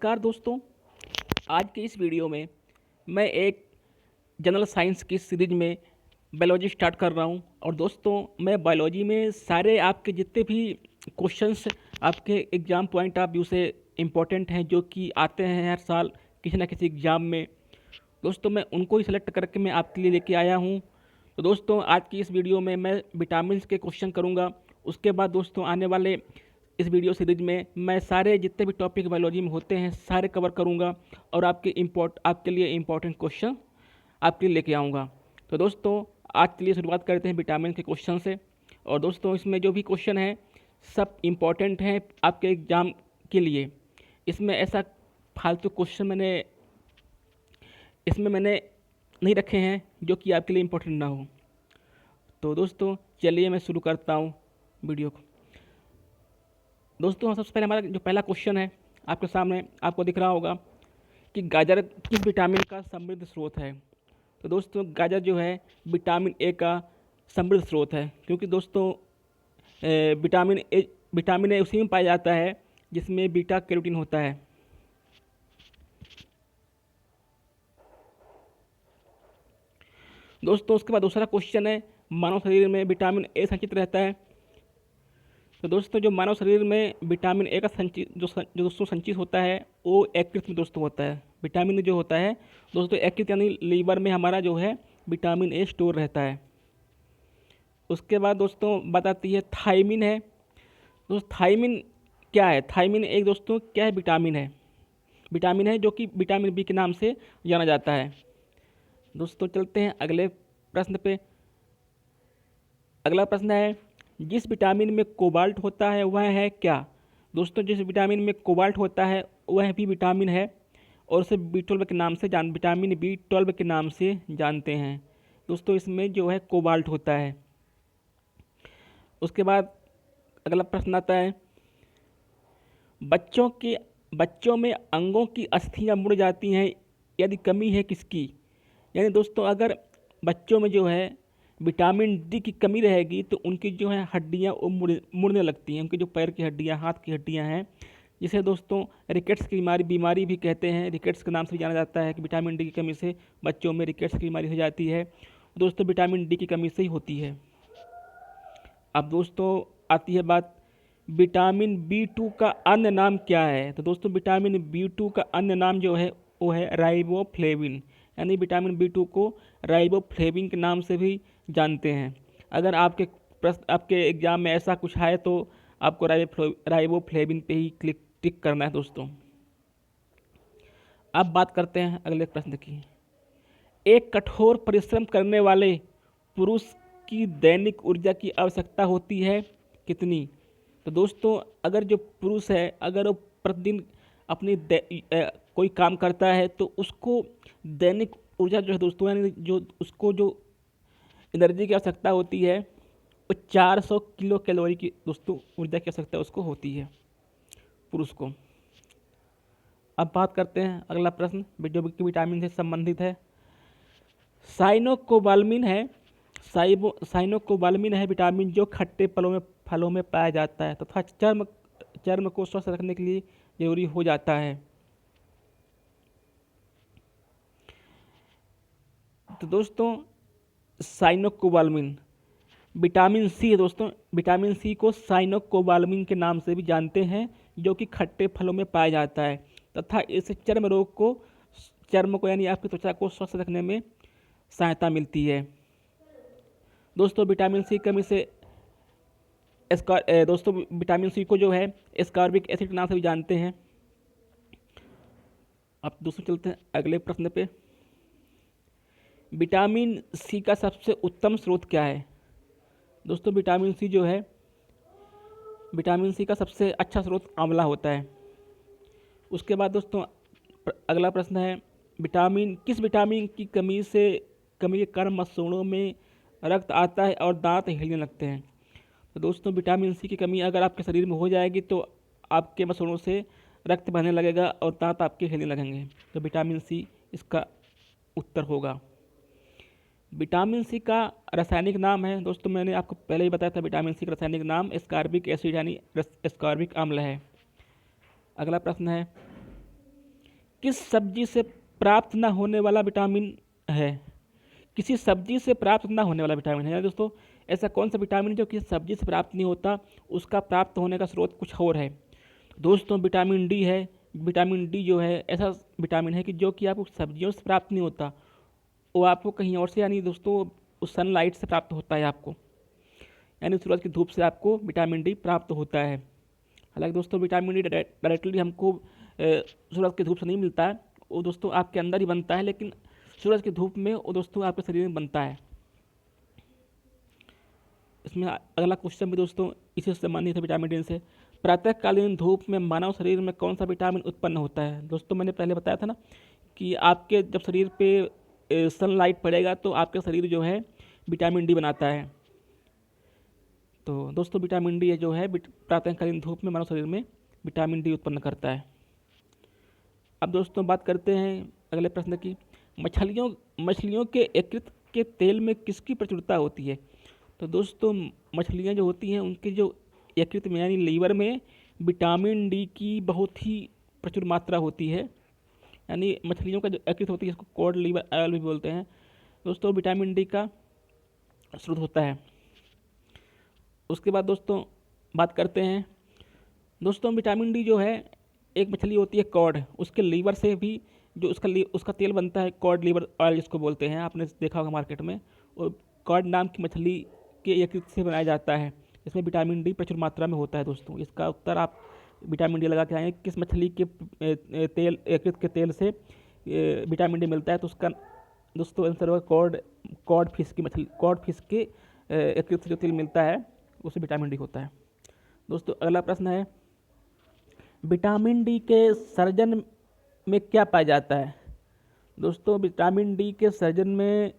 नमस्कार दोस्तों। आज के इस वीडियो में मैं एक जनरल साइंस की सीरीज में बायोलॉजी स्टार्ट कर रहा हूं। और दोस्तों, मैं बायोलॉजी में सारे आपके जितने भी क्वेश्चंस आपके एग्ज़ाम पॉइंट ऑफ व्यू से इम्पोर्टेंट हैं, जो कि आते हैं हर साल किसी ना किसी एग्ज़ाम में, दोस्तों मैं उनको ही सेलेक्ट करके मैं आपके लिए लेके आया हूं। तो दोस्तों, आज की इस वीडियो में मैं विटामिन्स के क्वेश्चन करूंगा। उसके बाद दोस्तों, आने वाले इस वीडियो सीरीज में मैं सारे जितने भी टॉपिक बायोलॉजी में होते हैं सारे कवर करूंगा और आपके लिए इम्पोर्टेंट क्वेश्चन आपके लिए लेके आऊँगा। तो दोस्तों, आज के लिए शुरुआत करते हैं विटामिन के क्वेश्चन से। और दोस्तों, इसमें जो भी क्वेश्चन हैं सब इम्पोर्टेंट हैं आपके एग्ज़ाम के लिए। इसमें ऐसा फालतू क्वेश्चन मैंने नहीं रखे हैं जो कि आपके लिए इम्पोर्टेंट ना हो। तो दोस्तों, चलिए मैं शुरू करता हूँ वीडियो को। दोस्तों, सबसे पहले हमारा जो पहला क्वेश्चन है आपके सामने आपको दिख रहा होगा कि गाजर किस विटामिन का समृद्ध स्रोत है। तो दोस्तों, गाजर जो है विटामिन ए का समृद्ध स्रोत है, क्योंकि दोस्तों विटामिन ए उसी में पाया जाता है जिसमें बीटा कैरोटीन होता है। दोस्तों, उसके बाद दूसरा क्वेश्चन है, मानव शरीर में विटामिन ए संचित रहता है। तो दोस्तों, जो मानव शरीर में विटामिन ए का संचित जो दोस्तों संचित होता है वो यकृत में दोस्तों होता है। विटामिन जो होता है दोस्तों यकृत यानी लीवर में हमारा जो है विटामिन ए स्टोर रहता है। उसके बाद दोस्तों बात आती है थायमिन है। दोस्तों, थायमिन क्या है? थायमिन एक दोस्तों क्या है? विटामिन है जो कि विटामिन बी के नाम से जाना जाता है। दोस्तों, चलते हैं अगले प्रश्न पे। अगला प्रश्न है, जिस विटामिन में कोबाल्ट होता है वह है क्या? दोस्तों, जिस विटामिन में कोबाल्ट होता है वह भी विटामिन है और उसे B12 के नाम से विटामिन B12 के नाम से जानते हैं। दोस्तों, इसमें जो है कोबाल्ट होता है। उसके बाद अगला प्रश्न आता है, बच्चों में अंगों की अस्थियां मुड़ जाती हैं, यदि कमी है किसकी? यानी दोस्तों, अगर बच्चों में जो है विटामिन डी की कमी रहेगी तो उनकी जो है हड्डियाँ वो मुड़ने लगती हैं। उनकी जो पैर की हड्डियाँ, हाथ की हड्डियाँ हैं, जिसे दोस्तों रिकेट्स की बीमारी भी कहते हैं। रिकेट्स के नाम से भी जाना जाता है कि विटामिन डी की कमी से बच्चों में रिकेट्स की बीमारी हो जाती है। दोस्तों, विटामिन डी की कमी से ही होती है। अब दोस्तों आती है बात, विटामिन B2 का अन्य नाम क्या है? तो दोस्तों, विटामिन B2 का अन्य नाम जो है वो है राइबोफ्लेविन। यानी विटामिन B2 को राइबोफ्लेविन के नाम से भी जानते हैं। अगर आपके एग्जाम में ऐसा कुछ है तो आपको राइबोफ्लेविन पे ही टिक करना है। दोस्तों, अब बात करते हैं अगले प्रश्न की। एक कठोर परिश्रम करने वाले पुरुष की दैनिक ऊर्जा की आवश्यकता होती है कितनी? तो दोस्तों, अगर जो पुरुष है अगर वो प्रतिदिन अपनी कोई काम करता है तो उसको दैनिक ऊर्जा जो है दोस्तों, यानी जो उसको जो एनर्जी की आवश्यकता होती है वो 400 किलो कैलोरी की दोस्तों ऊर्जा की आवश्यकता उसको होती है, पुरुष को। अब बात करते हैं अगला प्रश्न जो कि विटामिन से संबंधित है। साइनोकोबाल्मिन है विटामिन जो खट्टे फलों में पाया जाता है तथा चर्म को स्वस्थ रखने के लिए जरूरी हो जाता है। तो दोस्तों, साइनोकोबाल्मिन विटामिन सी है। दोस्तों, विटामिन सी को साइनोकोबाल्मिन के नाम से भी जानते हैं, जो कि खट्टे फलों में पाया जाता है तथा इससे चर्म को यानी आपकी त्वचा को स्वस्थ रखने में सहायता मिलती है। दोस्तों, विटामिन सी कमी से दोस्तों विटामिन सी को जो है एस्कॉर्बिक एसिड के नाम से भी जानते हैं। अब दोस्तों चलते हैं अगले प्रश्न पे। विटामिन सी का सबसे उत्तम स्रोत क्या है? दोस्तों, विटामिन सी का सबसे अच्छा स्रोत आंवला होता है। उसके बाद दोस्तों अगला प्रश्न है, किस विटामिन की कमी के कारण मसूड़ों में रक्त आता है और दांत हिलने लगते हैं? तो दोस्तों, विटामिन सी की कमी अगर आपके शरीर में हो जाएगी तो आपके मसूड़ों से रक्त बहने लगेगा और दांत आपके हिलने लगेंगे। तो विटामिन सी इसका उत्तर होगा। विटामिन सी का रासायनिक नाम है, दोस्तों मैंने आपको पहले ही बताया था, विटामिन सी का रासायनिक नाम एस्कॉर्बिक एसिड यानी एस्कॉर्बिक अम्ल है। अगला प्रश्न है, किस सब्जी से प्राप्त ना होने वाला विटामिन है? किसी सब्जी से प्राप्त ना होने वाला विटामिन है दोस्तों। ऐसा कौन सा विटामिन जो किसी सब्जी से प्राप्त नहीं होता, उसका प्राप्त होने का स्रोत कुछ और है? दोस्तों विटामिन डी है। विटामिन डी जो है ऐसा विटामिन है कि जो कि आपको सब्जियों से प्राप्त नहीं होता, वो आपको कहीं और से यानी दोस्तों उस सनलाइट से प्राप्त होता है आपको, यानी सूरज की धूप से आपको विटामिन डी प्राप्त होता है। हालांकि दोस्तों विटामिन डी डायरेक्टली हमको सूरज की धूप से नहीं मिलता है, वो दोस्तों आपके अंदर ही बनता है, लेकिन सूरज की धूप में वो दोस्तों आपके शरीर में बनता है। इसमें अगला क्वेश्चन भी दोस्तों इसी से संबंधित है विटामिन डी से। प्रातःकालीन धूप में मानव शरीर में कौन सा विटामिन उत्पन्न होता है? दोस्तों मैंने पहले बताया था ना कि आपके जब शरीर पे सनलाइट पड़ेगा तो आपका शरीर जो है विटामिन डी बनाता है। तो दोस्तों विटामिन डी जो है प्रातःकालीन धूप में मानव शरीर में विटामिन डी उत्पन्न करता है। अब दोस्तों बात करते हैं अगले प्रश्न की। मछलियों के यकृत के तेल में किसकी प्रचुरता होती है? तो दोस्तों मछलियाँ जो होती हैं उनके जो यकृत में यानी लीवर में विटामिन डी की बहुत ही प्रचुर मात्रा होती है। यानी मछलियों का जो यकृत होती है इसको कॉड लीवर ऑयल भी बोलते हैं दोस्तों, विटामिन डी का स्रोत होता है। उसके बाद दोस्तों बात करते हैं दोस्तों विटामिन डी जो है, एक मछली होती है कॉड, उसके लीवर से भी जो उसका तेल बनता है कॉड लीवर ऑयल जिसको बोलते हैं, आपने देखा होगा मार्केट में। और कॉड नाम की मछली के यकृत से बनाया जाता है। इसमें विटामिन डी प्रचुर मात्रा में होता है दोस्तों। इसका उत्तर आप विटामिन डी लगा के आएँ, किस मछली के तेल यकृत के तेल से विटामिन डी मिलता है, तो उसका दोस्तों आंसर होगा कॉड फिश की मछली, कॉड फिश के यकृत से जो तेल मिलता है उससे विटामिन डी होता है। दोस्तों अगला प्रश्न है, विटामिन डी के सर्जन में क्या पाया जाता है? दोस्तों विटामिन डी के सर्जन में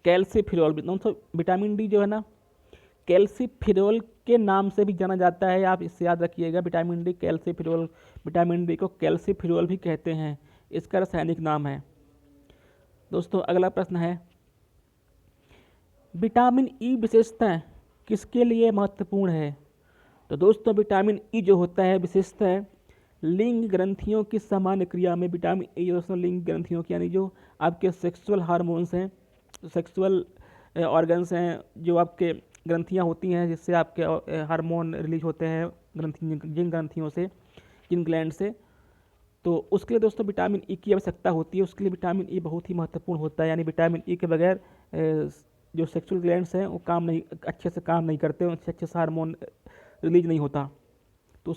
कैल्सीफिरोल, दोस्तों विटामिन डी जो है ना कैल्सीफिरोल के नाम से भी जाना जाता है, आप इससे याद रखिएगा। Vitamin D calciferol, vitamin D को कैल्सीफिरोल भी कहते हैं, इसका रासायनिक नाम है। दोस्तों अगला प्रश्न है, विटामिन ई विशेषता किसके लिए महत्वपूर्ण है? तो दोस्तों विटामिन ई जो होता है विशेषतः लिंग ग्रंथियों की सामान्य क्रिया में विटामिन ई दोस्तों लिंग ग्रंथियों की यानी जो आपके सेक्सुअल हार्मोन्स हैं, सेक्सुअल ऑर्गन्स हैं, जो आपके ग्रंथियां होती हैं जिससे आपके हार्मोन रिलीज होते हैं जिन ग्रंथियों से, जिन ग्लैंड से, तो उसके लिए दोस्तों विटामिन ई की आवश्यकता होती है। उसके लिए विटामिन ई बहुत ही महत्वपूर्ण होता है। यानी विटामिन ई के बगैर जो सेक्सुअल ग्लैंड्स हैं वो अच्छे से काम नहीं करते, उनसे अच्छे से हार्मोन रिलीज नहीं होता। तो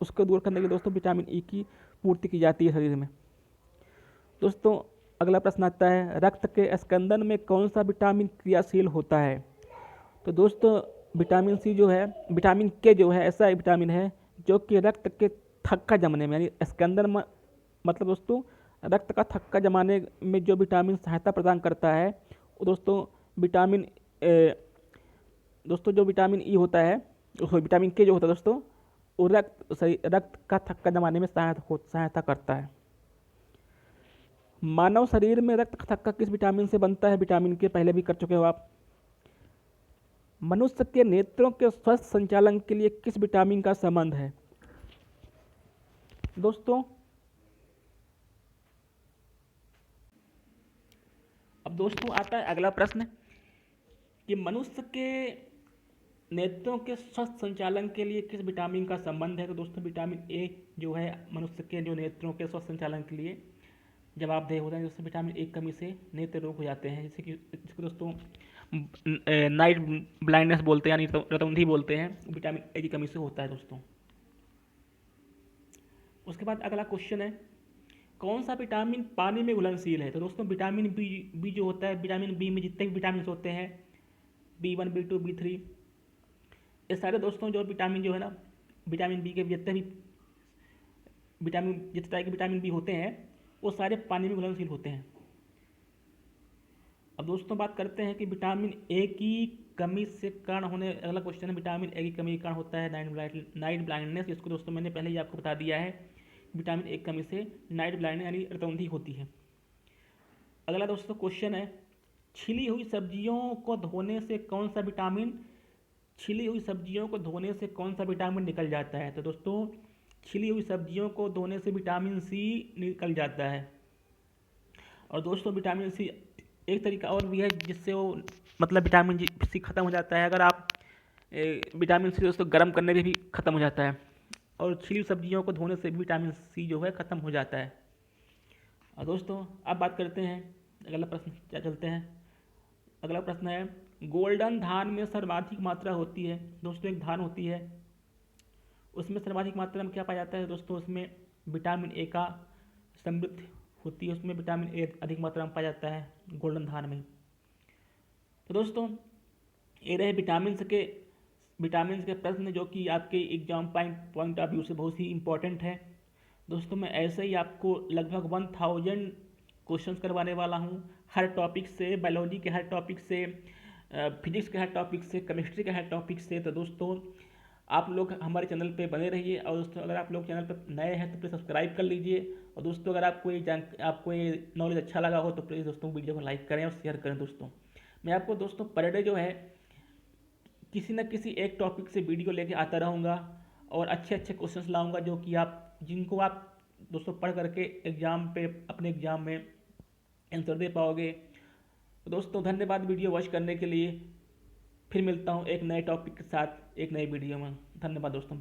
उसको दूर करने के लिए दोस्तों विटामिन ई की पूर्ति की जाती है शरीर में। दोस्तों अगला प्रश्न आता है, रक्त के स्कंदन में कौन सा विटामिन क्रियाशील होता है? तो दोस्तों विटामिन सी जो है, विटामिन के जो है ऐसा विटामिन है जो कि रक्त के थक्का जमने में यानी स्कंदन मतलब दोस्तों रक्त का थक्का जमाने में जो विटामिन सहायता प्रदान करता है वो दोस्तों विटामिन दोस्तों जो विटामिन ई होता है, विटामिन के जो होता है दोस्तों, वो रक्त का थक्का जमाने में सहायता करता है। मानव शरीर में रक्त का थक्का किस विटामिन से बनता है? विटामिन के पहले भी कर चुके हो आप। मनुष्य के नेत्रों के स्वस्थ संचालन के लिए किस विटामिन का संबंध है? दोस्तों अब दोस्तों आता है अगला प्रश्न कि मनुष्य के नेत्रों के स्वस्थ संचालन के लिए किस विटामिन का संबंध है? तो दोस्तों विटामिन ए जो है मनुष्य के जो नेत्रों के स्वस्थ संचालन के लिए जब आप देह होते हैं दोस्तों विटामिन ए की कमी से नेत्र रोग हो जाते हैं, जैसे कि जिसको दोस्तों नाइट ब्लाइंडनेस बोलते हैं यानी रतौंधी बोलते हैं, विटामिन ए की कमी से होता है दोस्तों। उसके बाद अगला क्वेश्चन है, कौन सा विटामिन पानी में घुलनशील है? तो दोस्तों विटामिन बी जो होता है, विटामिन बी में जितने भी विटामिन होते हैं B1 B2 B3, ये सारे दोस्तों जो विटामिन जो है ना, विटामिन बी के जितने भी जितने तरह के विटामिन बी होते हैं वो सारे पानी में घुलनशील होते हैं। अब दोस्तों बात करते हैं कि विटामिन ए की कमी से कारण होने, अगला क्वेश्चन है विटामिन ए की कमी के कारण होता है नाइट ब्लाइंडनेस, इसको दोस्तों मैंने पहले ही आपको बता दिया है। विटामिन ए की कमी से नाइट ब्लाइंडनेस यानी रतौंधी होती है। अगला दोस्तों क्वेश्चन है, छिली हुई सब्जियों को धोने से कौन सा विटामिन निकल जाता है? तो दोस्तों छिली हुई सब्जियों को धोने से विटामिन सी निकल जाता है। और दोस्तों विटामिन सी एक तरीका और भी है जिससे वो मतलब विटामिन सी ख़त्म हो जाता है। अगर आप विटामिन सी दोस्तों गर्म करने पे भी ख़त्म हो जाता है। और छिली हुई सब्जियों को धोने से भी विटामिन सी जो है ख़त्म हो जाता है। और दोस्तों अब बात करते हैं अगला प्रश्न क्या चलते हैं। अगला प्रश्न है गोल्डन धान में सर्वाधिक मात्रा होती है। दोस्तों एक धान होती है, उसमें सर्वाधिक मात्रा में क्या पाया जाता है दोस्तों, उसमें विटामिन ए का समृद्ध होती है, उसमें विटामिन ए अधिक मात्रा में पाया जाता है गोल्डन धान में। तो दोस्तों ये रहे विटामिन के प्रश्न जो कि आपके एग्जाम पॉइंट ऑफ व्यू से बहुत ही इंपॉर्टेंट है। दोस्तों मैं ऐसे ही आपको लगभग 1000 क्वेश्चंस करवाने वाला हूँ हर टॉपिक से, बायोलॉजी के हर टॉपिक से, फिजिक्स के हर टॉपिक से, केमिस्ट्री के हर टॉपिक से। तो दोस्तों आप लोग हमारे चैनल पे बने रहिए। और दोस्तों अगर आप लोग चैनल पर नए हैं तो प्लीज़ सब्सक्राइब कर लीजिए। और दोस्तों अगर आपको ये नॉलेज अच्छा लगा हो तो प्लीज़ दोस्तों वीडियो को लाइक करें और शेयर करें। दोस्तों मैं आपको दोस्तों पर डे जो है किसी न किसी एक टॉपिक से वीडियो लेके आता रहूँगा और अच्छे अच्छे क्वेश्चंस लाऊंगा जो कि जिनको आप दोस्तों पढ़ करके अपने एग्ज़ाम में आंसर दे पाओगे। तो दोस्तों धन्यवाद वीडियो वॉच करने के लिए। फिर मिलता हूँ एक नए टॉपिक के साथ एक नई वीडियो में। धन्यवाद दोस्तों।